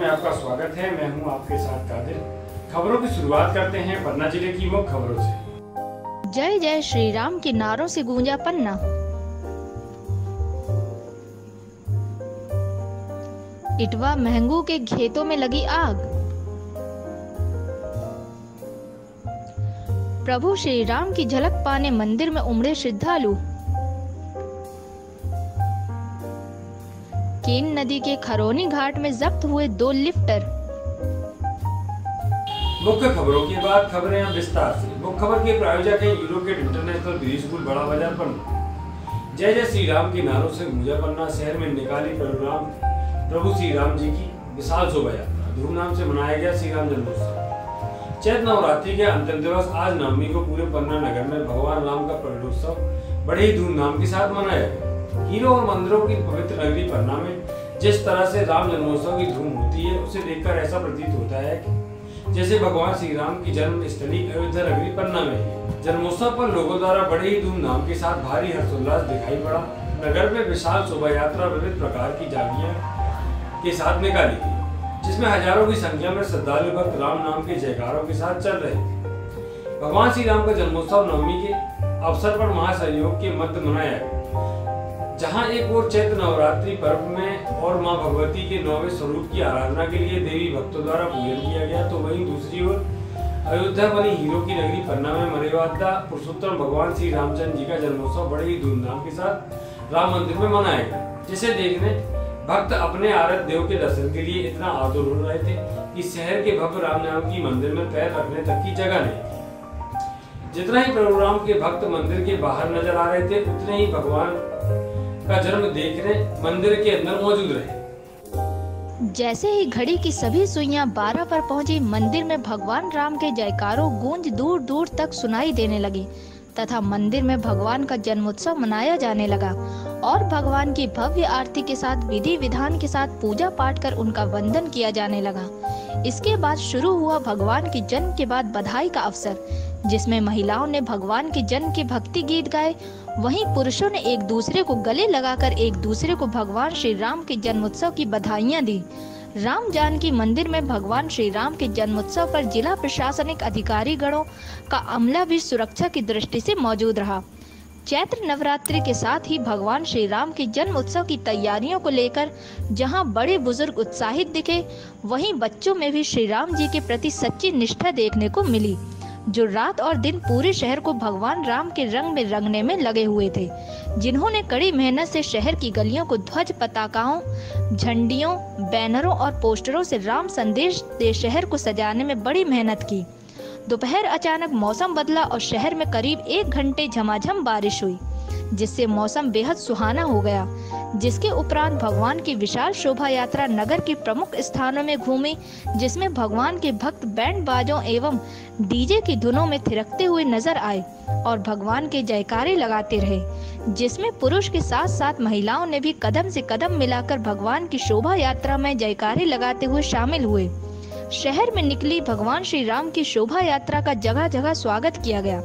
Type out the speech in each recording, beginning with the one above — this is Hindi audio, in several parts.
आपका स्वागत है। मैं हूं आपके साथ कादिर। खबरों की शुरुआत करते हैं पन्ना जिले की मुख्य खबरों से। जय जय श्री राम के नारों से गूंजा पन्ना। इटवा महंगू के खेतों में लगी आग। प्रभु श्री राम की झलक पाने मंदिर में उमड़े श्रद्धालु। केन नदी के खरौनी घाट में जब्त हुए 2 लिफ्टर। मुख्य खबरों के बाद खबरें अब विस्तार से। मुख्य खबर के प्रायोजक हैं यूरोकेट इंटरनेशनल प्री स्कूल बड़ा बाजार पन्ना। जय जय श्री राम के नारों से गूंजा पन्ना शहर में निकाली प्रभु श्री राम जी की विशाल शोभा यात्रा। धूमधाम से मनाया गया श्री राम जन्मोत्सव। चैत्र नवरात्रि के अंतिम दिवस आज नवमी को पूरे पन्ना नगर में भगवान राम का प्रकटोत्सव बड़े ही धूमधाम के साथ मनाया गया। हीरो और मंदिरों की पवित्र नगरी पन्ना में जिस तरह से राम जन्मोत्सव की धूम होती है, उसे देखकर ऐसा प्रतीत होता है कि जैसे भगवान श्री राम की जन्म स्थली अयोध्या नगरी पन्ना में है। जन्मोत्सव पर लोगों द्वारा बड़े ही धूमधाम के साथ भारी हर्षोल्लास दिखाई पड़ा। नगर में विशाल शोभा यात्रा विविध प्रकार की झांकियां के साथ निकाली गई, जिसमें हजारों की संख्या में श्रद्धालु भक्त राम नाम के जयकारों के साथ चल रहे थे। भगवान श्री राम का जन्मोत्सव नवमी के अवसर पर महासहयोग के मध्य मनाया गया, जहां एक ओर चैत्र नवरात्रि पर्व में और मां भगवती के 9वें स्वरूप की आराधना के लिए देवी भक्तों द्वारा पूजन किया गया, तो वहीं दूसरी ओर अयोध्या बनी हीरो की नगरी पन्ना में मर्यादा पुरुषोत्तम भगवान श्री रामचंद्र जी का जन्मोत्सव बड़े ही धूमधाम के साथ राम मंदिर में मनाया गया, जिसे देखने भक्त अपने आराध्य देव के दर्शन के लिए इतना आतुर हो रहे थे कि शहर के भव्य राम नाम की मंदिर में पैर रखने तक की जगह नहीं। जितना ही प्रभु राम के भक्त मंदिर के बाहर नजर आ रहे थे, उतने ही भगवान का जन्म देखने मंदिर के अंदर मौजूद रहे। जैसे ही घड़ी की सभी सुइयां 12 पर पहुंची, मंदिर में भगवान राम के जयकारों गूंज दूर दूर तक सुनाई देने लगी तथा मंदिर में भगवान का जन्मोत्सव मनाया जाने लगा और भगवान की भव्य आरती के साथ विधि विधान के साथ पूजा पाठ कर उनका वंदन किया जाने लगा। इसके बाद शुरू हुआ भगवान के जन्म के बाद बधाई का अवसर, जिसमें महिलाओं ने भगवान के जन्म के भक्ति गीत गाए, वहीं पुरुषों ने एक दूसरे को गले लगाकर एक दूसरे को भगवान श्री राम के जन्मोत्सव की बधाइयां दी। राम जानकी मंदिर में भगवान श्री राम के जन्मोत्सव पर जिला प्रशासनिक अधिकारी गणों का अमला भी सुरक्षा की दृष्टि से मौजूद रहा। चैत्र नवरात्रि के साथ ही भगवान श्री राम के जन्म उत्सव की तैयारियों को लेकर जहां बड़े बुजुर्ग उत्साहित दिखे, वहीं बच्चों में भी श्री राम जी के प्रति सच्ची निष्ठा देखने को मिली, जो रात और दिन पूरे शहर को भगवान राम के रंग में रंगने में लगे हुए थे, जिन्होंने कड़ी मेहनत से शहर की गलियों को ध्वज पताकाओं, झंडियों, बैनरों और पोस्टरों से राम संदेश दे शहर को सजाने में बड़ी मेहनत की। दोपहर अचानक मौसम बदला और शहर में करीब 1 घंटे झमाझम बारिश हुई, जिससे मौसम बेहद सुहाना हो गया। जिसके उपरांत भगवान की विशाल शोभा यात्रा नगर के प्रमुख स्थानों में घूमी, जिसमें भगवान के भक्त बैंड बाजों एवं डीजे की धुनों में थिरकते हुए नजर आए और भगवान के जयकारे लगाते रहे, जिसमें पुरुष के साथ साथ महिलाओं ने भी कदम से कदम मिलाकर भगवान की शोभा यात्रा में जयकारे लगाते हुए शामिल हुए। शहर में निकली भगवान श्री राम की शोभा यात्रा का जगह जगह स्वागत किया गया।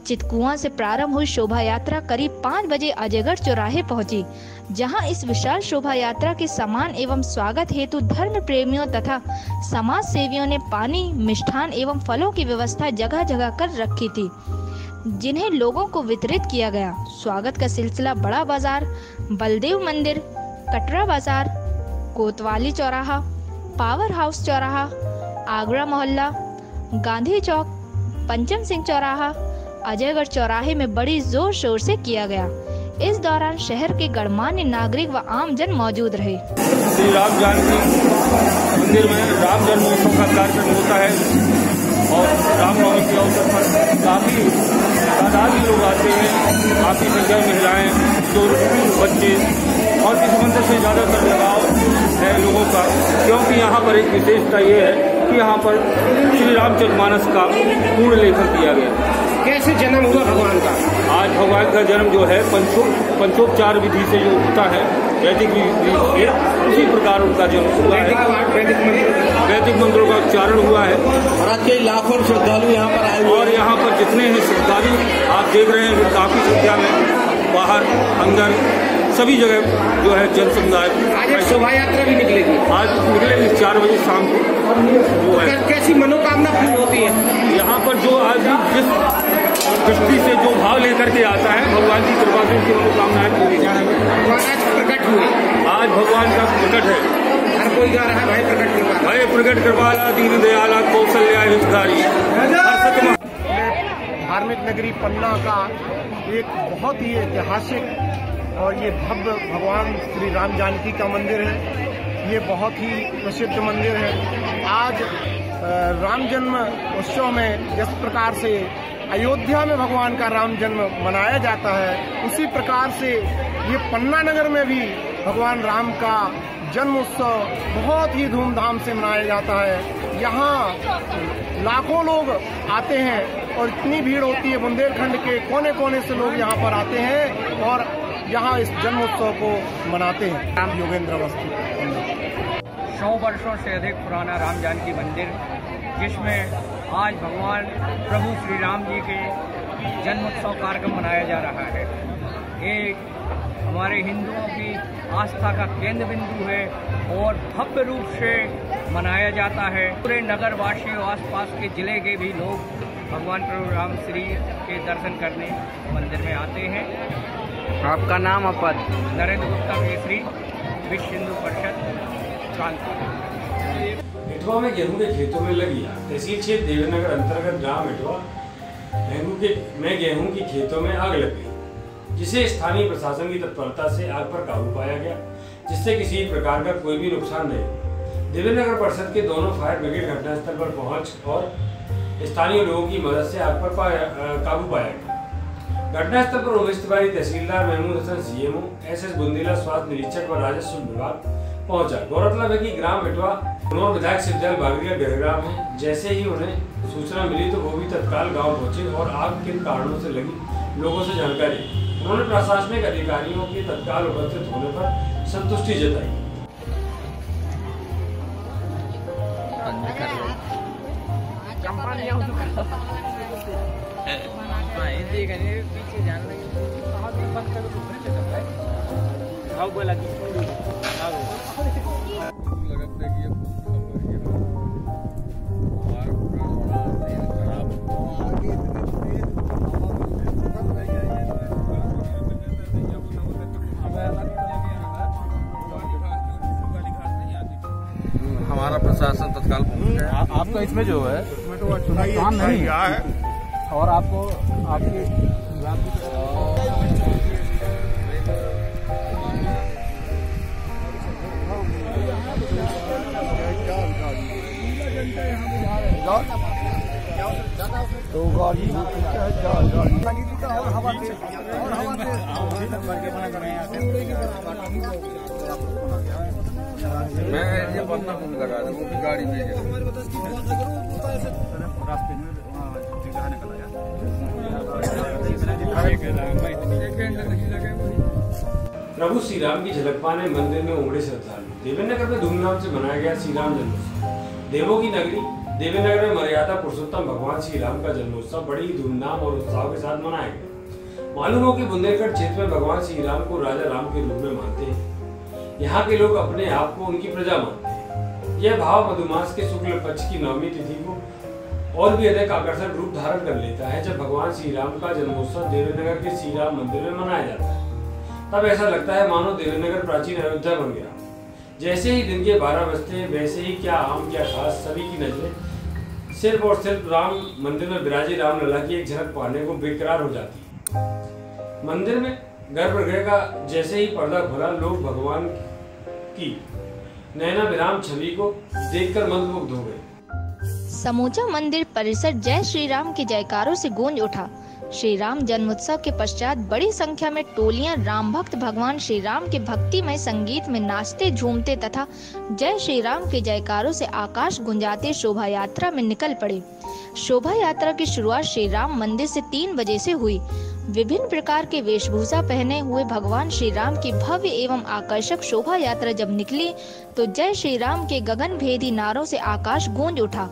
चितकुआं से प्रारंभ हुई शोभा यात्रा करीब 5 बजे अजयगढ़ चौराहे पहुंची, जहां इस विशाल शोभा यात्रा के सम्मान एवं स्वागत हेतु धर्म प्रेमियों तथा समाज सेवियों ने पानी, मिष्ठान एवं फलों की व्यवस्था जगह जगह कर रखी थी, जिन्हें लोगों को वितरित किया गया। स्वागत का सिलसिला बड़ा बाजार, बलदेव मंदिर, कटरा बाजार, कोतवाली चौराहा, पावर हाउस चौराहा, आगरा मोहल्ला, गांधी चौक, पंचम सिंह चौराहा, अजयगढ़ चौराहे में बड़ी जोर शोर से किया गया। इस दौरान शहर के गणमान्य नागरिक व आमजन मौजूद रहे। श्री राम जानकी मंदिर में राम जन्मोत्सव का कार्यक्रम होता है और रामनवमी के अवसर पर काफी तादाद में लोग आते हैं, काफी संख्या में महिलाएं बुजुर्ग, बच्चे और इस मंदिर से ज़्यादातर लगाव है लोगों का, क्योंकि यहाँ पर एक विशेषता ये है कि यहाँ पर श्री रामचरितमानस का पूर्ण लेखन किया गया। कैसे जन्म हुआ भगवान का? आज भगवान का जन्म जो है पंचोपचार विधि से जो होता है, वैदिक विधि से, उसी प्रकार उनका जन्म हुआ है। वैदिक मंत्रों का उच्चारण हुआ है और आज कई लाखों श्रद्धालु यहाँ पर आए हुए और यहाँ पर जितने हैं श्रद्धालु आप देख रहे हैं काफी संख्या में, बाहर अंदर सभी जगह जो है जन समुदाय। आज एक शोभा यात्रा भी निकलेगी, आज निकलेगी 4 बजे शाम को। वो है कैसी मनोकामना पूरी होती है यहाँ पर, जो आज जिस दृष्टि से जो भाव लेकर के आता है, भगवान की कृपा से उनकी मनोकामनाएं पूरी आज प्रकट हुए। आज भगवान का प्रकट है, हर कोई गा रहा है भाई प्रकट कृपा, भाई प्रकट कृपाला दीन दयाला कौशल्या हितकारी। धार्मिक नगरी पन्ना का एक बहुत ही ऐतिहासिक और ये भव्य भगवान श्री राम जानकी का मंदिर है। ये बहुत ही प्रसिद्ध मंदिर है। आज राम जन्म उत्सव में जिस प्रकार से अयोध्या में भगवान का राम जन्म मनाया जाता है, उसी प्रकार से ये पन्ना नगर में भी भगवान राम का जन्म उत्सव बहुत ही धूमधाम से मनाया जाता है। यहाँ लाखों लोग आते हैं और इतनी भीड़ होती है, बुंदेलखंड के कोने कोने से लोग यहाँ पर आते हैं और यहाँ इस जन्म उत्सव को मनाते हैं। राम योगेंद्र अवस्थी। 100 वर्षों से अधिक पुराना राम जानकी मंदिर, जिसमें आज भगवान प्रभु श्री राम जी के जन्मोत्सव कार्यक्रम मनाया जा रहा है। एक हमारे हिंदुओं की आस्था का केंद्र बिंदु है और भव्य रूप से मनाया जाता है। पूरे नगरवासी और आसपास के जिले के भी लोग भगवान प्रभु राम श्री के दर्शन करने मंदिर में आते हैं। आपका नाम और पद? नरेंद्र गुप्ता केसरी, विश्व हिंदू परिषद कानपुर। इटवा में गेहूं के खेतों में लगी आग। तहसील क्षेत्र देवीनगर अंतर्गत ग्राम इटवा में गेहूं की खेतों में आग लग गई, जिसे स्थानीय प्रशासन की तत्परता से आग पर काबू पाया गया, जिससे किसी प्रकार का कोई भी नुकसान नहीं। देवीनगर परिषद के दोनों फायर ब्रिगेड घटनास्थल पर पहुंच और स्थानीय लोगों की मदद से आग पर काबू पाया गया। घटनास्थल पर उमेश तिवारी तहसीलदार, महमूद हसन सीएमओ, एसएस बुंदेला स्वास्थ्य निरीक्षक व राजस्व विभाग पहुंचा। गौरतलब है कि ग्राम इटवा पुनौर विधायक शिवदयाल बागड़ी का गृहग्राम है। जैसे ही उन्हें सूचना मिली तो वो भी तत्काल गांव पहुंचे और आग किन कारणों से लगी लोगों से जानकारी। उन्होंने प्रशासनिक अधिकारियों के तत्काल उपस्थित होने पर संतुष्टि जताई। पीछे जान बंद कर हमारा प्रशासन तत्काल पहुंच गया। आपका इसमें जो है नुकसान नहीं है और आपको आपकी तो गाड़ी मैं ये पन्ना फोन लगा दूं, वो भी गाड़ी भेजे। प्रभु श्री राम की झलक पाने मंदिर में उमड़े श्रद्धालु। देवीनगर में धूमधाम से मनाया गया श्री राम जन्मोत्सव। देवों की नगरी देवीनगर में मर्यादा पुरुषोत्तम भगवान श्री राम का जन्मोत्सव बड़ी धूमधाम और उत्साह के साथ मनाया गया। मालूम हो कि बुंदेलखंड क्षेत्र में भगवान श्री राम को राजा राम के रूप में मानते हैं। यहाँ के लोग अपने आप को उनकी प्रजा मानते हैं। यह भाव मधुमास के शुक्ल पक्ष की नवमी तिथि को और भी अधिक आकर्षक रूप धारण कर लेता है, जब भगवान श्री राम का जन्मोत्सव देवीनगर के श्री राम मंदिर में मनाया जाता है। तब ऐसा लगता है मानो देवीनगर प्राचीन अयोध्या बन गया। जैसे ही दिन के 12 बजते वैसे ही क्या आम क्या खास सभी की नजरें सिर्फ और सिर्फ राम मंदिर में विराजे रामलला की एक झलक पाने को बेकरार हो जाती है। मंदिर में गर्भगृह का जैसे ही पर्दा खुला, लोग भगवान की नैना विराम छवि को देखकर मंत्रमुग्ध हो गए। समूचा मंदिर परिसर जय श्री राम के जयकारों से गूंज उठा। श्री राम जन्मोत्सव के पश्चात बड़ी संख्या में टोलियां राम भक्त भगवान श्री राम के भक्तिमय संगीत में नाचते झूमते तथा जय श्री राम के जयकारों से आकाश गुंजाते शोभा यात्रा में निकल पड़े। शोभा यात्रा की शुरुआत श्री राम मंदिर से 3 बजे से हुई। विभिन्न प्रकार के वेशभूषा पहने हुए भगवान श्री राम की भव्य एवं आकर्षक शोभा यात्रा जब निकली तो जय श्री राम के गगन भेदी नारों से आकाश गूंज उठा।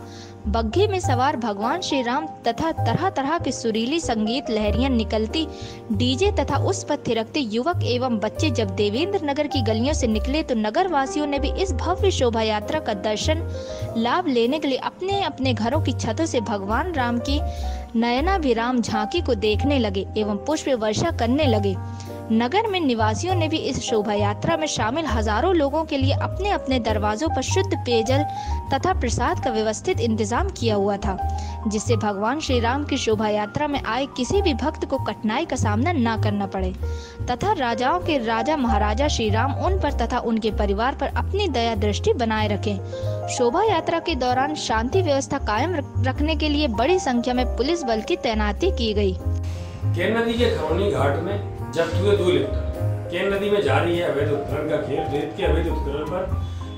बग्घे में सवार भगवान श्री राम तथा तरह तरह की सुरीली संगीत लहरियां निकलती डीजे तथा उस पर थिरकते युवक एवं बच्चे जब देवेंद्र नगर की गलियों से निकले तो नगर वासियों ने भी इस भव्य शोभा यात्रा का दर्शन लाभ लेने के लिए अपने अपने घरों की छतों से भगवान राम की नयनाभिराम झांकी को देखने लगे एवं पुष्प वर्षा करने लगे। नगर में निवासियों ने भी इस शोभा यात्रा में शामिल हजारों लोगों के लिए अपने अपने दरवाजों पर शुद्ध पेयजल तथा प्रसाद का व्यवस्थित इंतजाम किया हुआ था, जिससे भगवान श्री राम की शोभा यात्रा में आए किसी भी भक्त को कठिनाई का सामना न करना पड़े तथा राजाओं के राजा महाराजा श्री राम उन पर तथा उनके परिवार पर अपनी दया दृष्टि बनाए रखें। शोभा यात्रा के दौरान शांति व्यवस्था कायम रखने के लिए बड़ी संख्या में पुलिस बल की तैनाती की गई। केन नदी के खरौनी घाट में जब्त हुए 2 लिफ्टर। केन नदी में जारी है अवैध उत्खनन का खेल। रेत के अवैध उत्खनन पर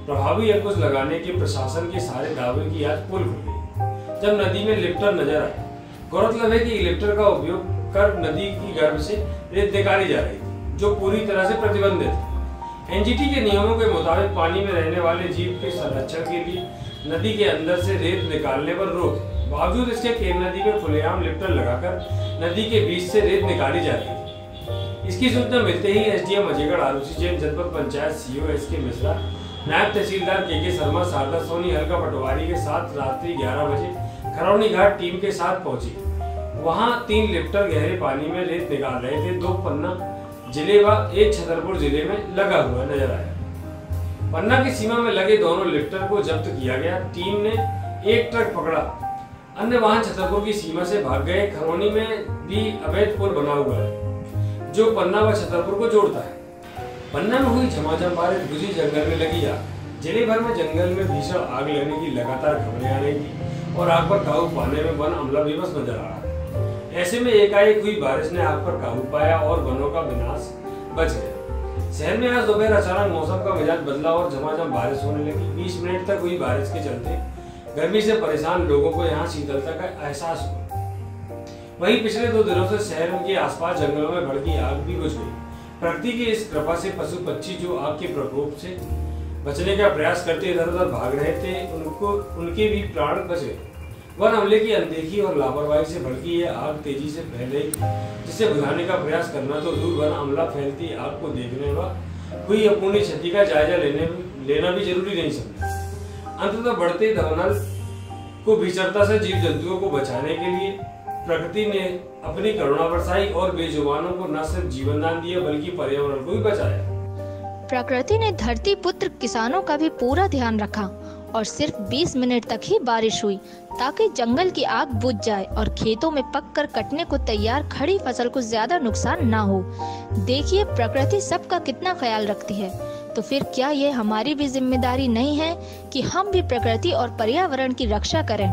प्रभावी अंकुश लगाने के प्रशासन के सारे दावे की आज पोल खुल गई जब नदी में लिफ्टर नजर आए। गौरतलब है कि लिफ्टर का उपयोग कर नदी की गर्भ से रेत निकाली जा रही थी, जो पूरी तरह से प्रतिबंधित है। एनजीटी के नियमों के मुताबिक पानी में रहने वाले जीव के संरक्षण के लिए नदी के अंदर से रेत निकालने पर रोक है। बावजूद इसके केन नदी में खुलेआम लिफ्टर लगाकर नदी के बीच से रेत निकाली जा रही थी। इसकी सूचना मिलते ही एसडीएम अजयगढ़ आरुषि जैन, जनपद पंचायत सीईओ एसके मिश्रा, नायब तहसीलदार के शर्मा, शारदा सोनी, हल्का पटवारी के साथ रात्रि 11 बजे खरौनी घाट टीम के साथ पहुंची। वहां 3 लिफ्टर गहरे पानी में रेत निकाल रहे थे। 2 पन्ना जिले व 1 छतरपुर जिले में लगा हुआ नजर आया। पन्ना की सीमा में लगे दोनों लिफ्टर को जब्त किया गया। टीम ने 1 ट्रक पकड़ा, अन्य वाहन छतरपुर की सीमा से भाग गए। खरौनी में भी अवैध पुल बना हुआ है जो पन्ना व छतरपुर को जोड़ता है। पन्ना में हुई झमाझम बारिश बुझी जंगल में लगी आग। जिले भर में जंगल में भीषण आग लगने की लगातार खबरें आ रही थी और आग पर काबू पाने में वन अमला विवश नजर आ रहा है। ऐसे में एकाएक हुई बारिश ने आग पर काबू पाया और वनों का विनाश बच गया। शहर में आज दोपहर अचानक मौसम का मिजाज बदला और झमाझम बारिश होने लगी। 20 मिनट तक हुई बारिश के चलते गर्मी से परेशान लोगों को यहाँ शीतलता का एहसास हुआ। वहीं पिछले 2 दिनों से शहर के आसपास जंगलों में भड़की आग भी बुझ गई। प्रकृति की इस कृपा से पशु पक्षी जो आग के प्रकोप से बचने का प्रयास करते इधर उधर भाग रहे थे, उनके भी प्राण बच गए। वन अमले की अनदेखी और लापरवाही से भड़की यह आग तेजी से फैल रही, जिसे बुझाने का प्रयास करना तो दूर, वन अमला फैलती आग को देखने व हुई अपूर्णी क्षति का जायजा लेना भी जरूरी नहीं समझा। अंततः बढ़ते दमनल को भीषणता से जीव जंतुओं को बचाने के लिए प्रकृति ने अपनी करुणा बरसाई और बेजुबानों को न सिर्फ जीवन दान दिया बल्कि पर्यावरण को भी बचाया। प्रकृति ने धरती पुत्र किसानों का भी पूरा ध्यान रखा और सिर्फ 20 मिनट तक ही बारिश हुई ताकि जंगल की आग बुझ जाए और खेतों में पककर कटने को तैयार खड़ी फसल को ज्यादा नुकसान ना हो। देखिए प्रकृति सबका कितना ख्याल रखती है, तो फिर क्या ये हमारी भी जिम्मेदारी नहीं है कि हम भी प्रकृति और पर्यावरण की रक्षा करें।